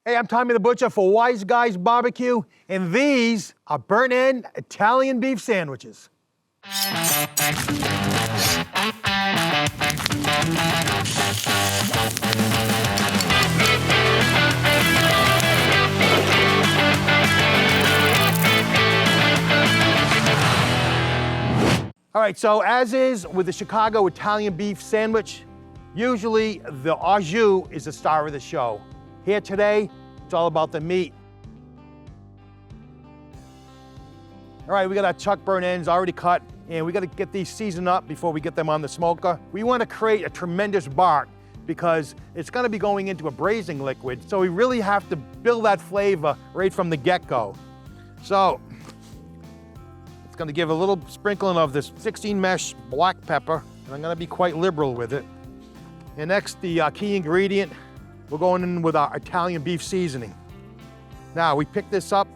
Hey, I'm Tommy the Butcher for Wise Guys BBQ, and these are burnt-end Italian beef sandwiches. All right, so as is with the Chicago Italian beef sandwich, usually the au jus is the star of the show. Here today, it's all about the meat. All right, we got our chuck burnt ends already cut, and we got to get these seasoned up before we get them on the smoker. We want to create a tremendous bark because it's going to be going into a braising liquid, so we really have to build that flavor right from the get-go. So, it's going to give a little sprinkling of this 16 mesh black pepper, and I'm going to be quite liberal with it. And next, the key ingredient, we're going in with our Italian beef seasoning. Now, we picked this up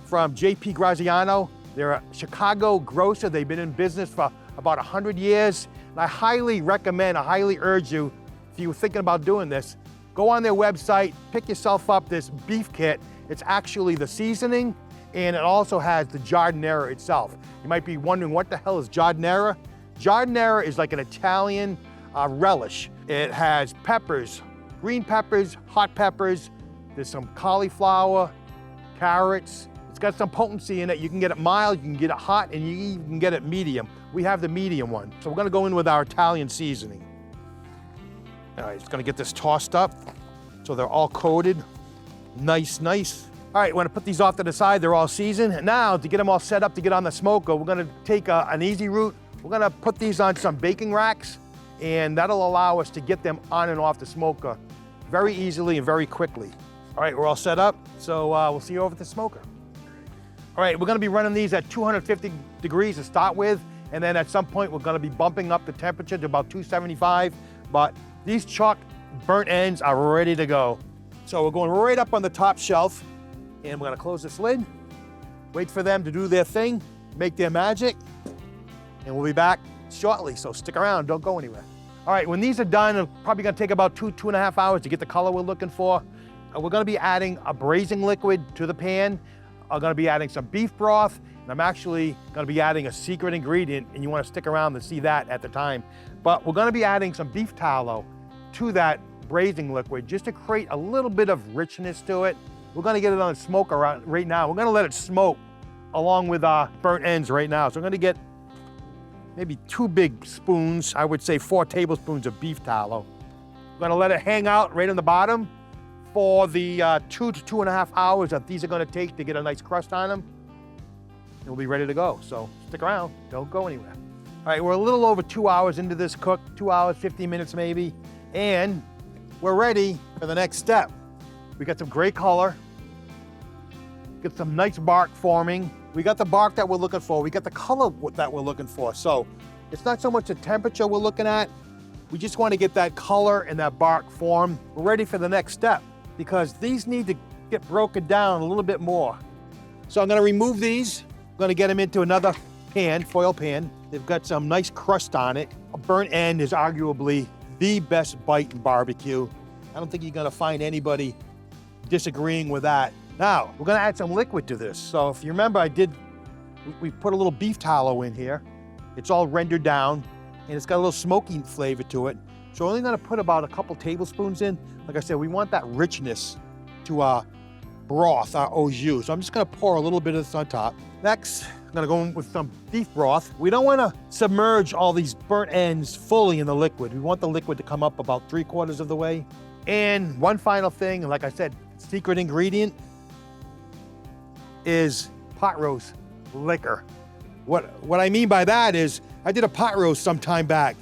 from J.P. Graziano. They're a Chicago grocer. They've been in business for about 100 years. And I highly recommend, I highly urge you, if you're thinking about doing this, go on their website, pick yourself up this beef kit. It's actually the seasoning, and it also has the giardiniera itself. You might be wondering, what the hell is giardiniera? Giardiniera is like an Italian relish. It has peppers, green peppers, hot peppers. There's some cauliflower, carrots. It's got some potency in it. You can get it mild, you can get it hot, and you even can get it medium. We have the medium one. So we're gonna go in with our Italian seasoning. All right, just gonna get this tossed up so they're all coated. Nice, nice. All right, we're gonna put these off to the side. They're all seasoned. And now, to get them all set up to get on the smoker, we're gonna take an easy route. We're gonna put these on some baking racks, and that'll allow us to get them on and off the smoker very easily and very quickly. All right, we're all set up, so we'll see you over at the smoker. All right, we're gonna be running these at 250 degrees to start with, and then at some point we're gonna be bumping up the temperature to about 275, but these chuck burnt ends are ready to go. So we're going right up on the top shelf, and we're gonna close this lid, wait for them to do their thing, make their magic, and we'll be back shortly, so stick around, don't go anywhere. All right, when these are done, it's probably gonna take about 2.5 hours to get the color we're looking for. We're gonna be adding a braising liquid to the pan. I'm gonna be adding some beef broth, and I'm actually gonna be adding a secret ingredient, and you wanna stick around to see that at the time. But we're gonna be adding some beef tallow to that braising liquid just to create a little bit of richness to it. We're gonna get it on the smoker right now. We're gonna let it smoke along with our burnt ends right now. So we're gonna get maybe 2 big spoons, I would say 4 tablespoons of beef tallow. We're gonna let it hang out right on the bottom for the 2 to 2.5 hours that these are gonna take to get a nice crust on them. And we'll be ready to go, so stick around, don't go anywhere. All right, we're a little over 2 hours into this cook, 2 hours, 15 minutes maybe, and we're ready for the next step. We got some great color, got some nice bark forming. We got the bark that we're looking for. We got the color that we're looking for. So it's not so much the temperature we're looking at. We just want to get that color and that bark form. We're ready for the next step because these need to get broken down a little bit more. So I'm going to remove these. I'm going to get them into another pan, foil pan. They've got some nice crust on it. A burnt end is arguably the best bite in barbecue. I don't think you're going to find anybody disagreeing with that. Now, we're gonna add some liquid to this. So if you remember, we put a little beef tallow in here. It's all rendered down, and it's got a little smoky flavor to it. So we're only gonna put about a couple tablespoons in. Like I said, we want that richness to our broth, our au jus. So I'm just gonna pour a little bit of this on top. Next, I'm gonna go in with some beef broth. We don't wanna submerge all these burnt ends fully in the liquid. We want the liquid to come up about 3/4 of the way. And one final thing, like I said, secret ingredient is pot roast liquor. What I mean by that is, I did a pot roast some time back,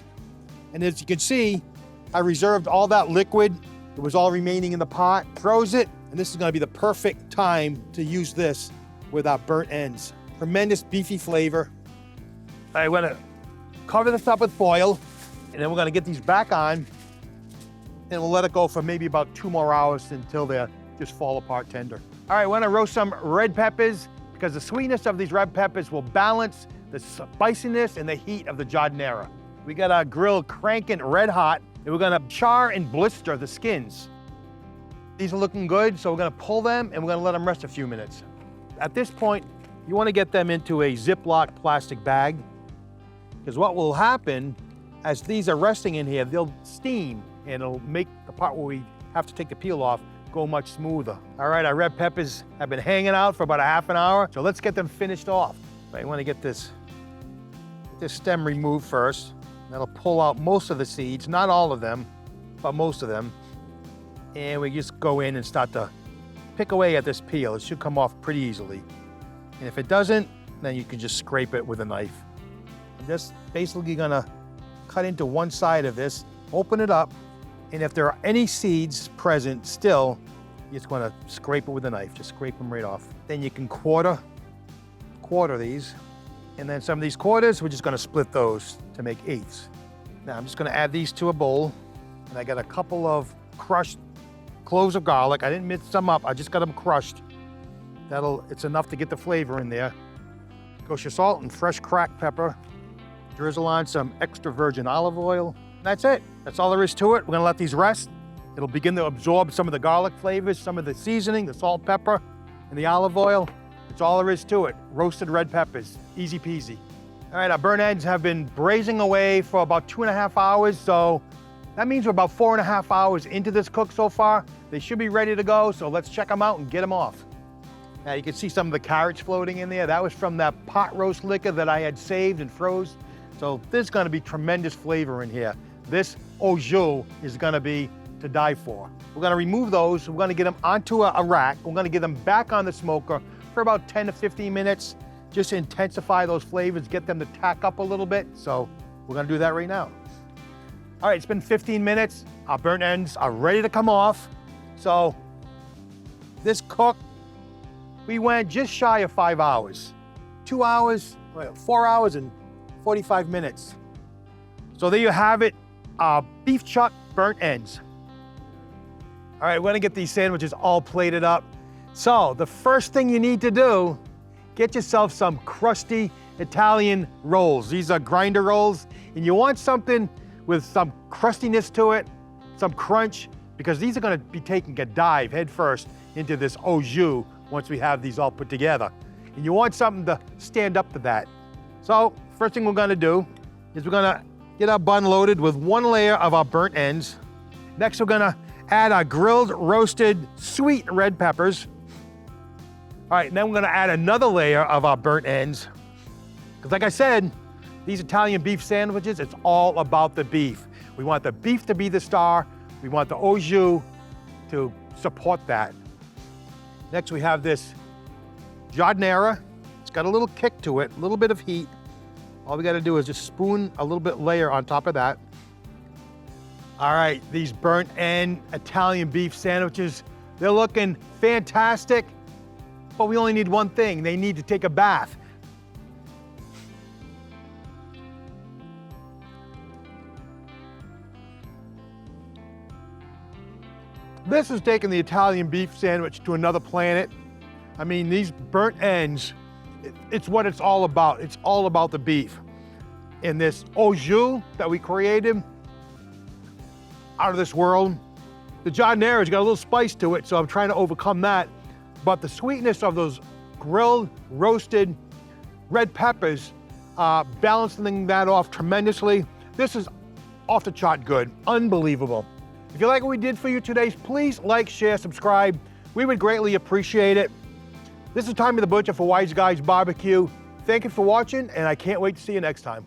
and as you can see, I reserved all that liquid. It was all remaining in the pot. Froze it, and this is gonna be the perfect time to use this with our burnt ends. Tremendous beefy flavor. I'm gonna cover this up with foil, and then we're gonna get these back on, and we'll let it go for maybe about 2 more hours until they just fall apart tender. All right, we're gonna roast some red peppers because the sweetness of these red peppers will balance the spiciness and the heat of the giardiniera. We got our grill cranking red hot, and we're gonna char and blister the skins. These are looking good, so we're gonna pull them and we're gonna let them rest a few minutes. At this point, you wanna get them into a Ziploc plastic bag, because what will happen, as these are resting in here, they'll steam and it'll make the part where we have to take the peel off go much smoother. All right, our red peppers have been hanging out for about a half an hour, so let's get them finished off. So you wanna get this stem removed first. That'll pull out most of the seeds, not all of them, but most of them. And we just go in and start to pick away at this peel. It should come off pretty easily. And if it doesn't, then you can just scrape it with a knife. I'm just basically gonna cut into one side of this, open it up, and if there are any seeds present still, you just wanna scrape it with a knife, just scrape them right off. Then you can quarter these, and then some of these quarters, we're just gonna split those to make eighths. Now I'm just gonna add these to a bowl, and I got a couple of crushed cloves of garlic. I didn't mix them up, I just got them crushed. It's enough to get the flavor in there. Kosher salt and fresh cracked pepper. Drizzle on some extra virgin olive oil. That's it, that's all there is to it. We're gonna let these rest. It'll begin to absorb some of the garlic flavors, some of the seasoning, the salt, pepper, and the olive oil. It's all there is to it. Roasted red peppers, easy peasy. All right, our burnt ends have been braising away for about 2.5 hours, so that means we're about 4.5 hours into this cook so far. They should be ready to go, so let's check them out and get them off. Now you can see some of the carrots floating in there. That was from that pot roast liquor that I had saved and froze. So there's gonna be tremendous flavor in here. This Au Jus is gonna be to die for. We're gonna remove those, we're gonna get them onto a rack, we're gonna get them back on the smoker for about 10 to 15 minutes, just to intensify those flavors, get them to tack up a little bit. So we're gonna do that right now. All right, it's been 15 minutes. Our burnt ends are ready to come off. So this cook, we went just shy of 5 hours. 2 hours, 4 hours and 45 minutes. So there you have it, beef chuck burnt ends. All right, we're gonna get these sandwiches all plated up. So the first thing you need to do, get yourself some crusty Italian rolls. These are grinder rolls, and you want something with some crustiness to it, some crunch, because these are gonna be taking a dive head first into this Au Jus once we have these all put together. And you want something to stand up to that. So first thing we're gonna do is we're gonna get our bun loaded with one layer of our burnt ends. Next, we're gonna add our grilled, roasted, sweet red peppers. All right, and then we're gonna add another layer of our burnt ends. Because like I said, these Italian beef sandwiches, it's all about the beef. We want the beef to be the star. We want the Au Jus to support that. Next, we have this giardiniera. It's got a little kick to it, a little bit of heat. All we gotta do is just spoon a little bit layer on top of that. All right, these burnt end Italian beef sandwiches, they're looking fantastic, but we only need one thing. They need to take a bath. This is taking the Italian beef sandwich to another planet. I mean, these burnt ends, it's what it's all about. It's all about the beef. And this Au Jus that we created, out of this world. The giardiniera's got a little spice to it, so I'm trying to overcome that. But the sweetness of those grilled, roasted red peppers, balancing that off tremendously. This is off the chart good, unbelievable. If you like what we did for you today, please like, share, subscribe. We would greatly appreciate it. This is Tommy the Butcher for Wise Guys BBQ. Thank you for watching, and I can't wait to see you next time.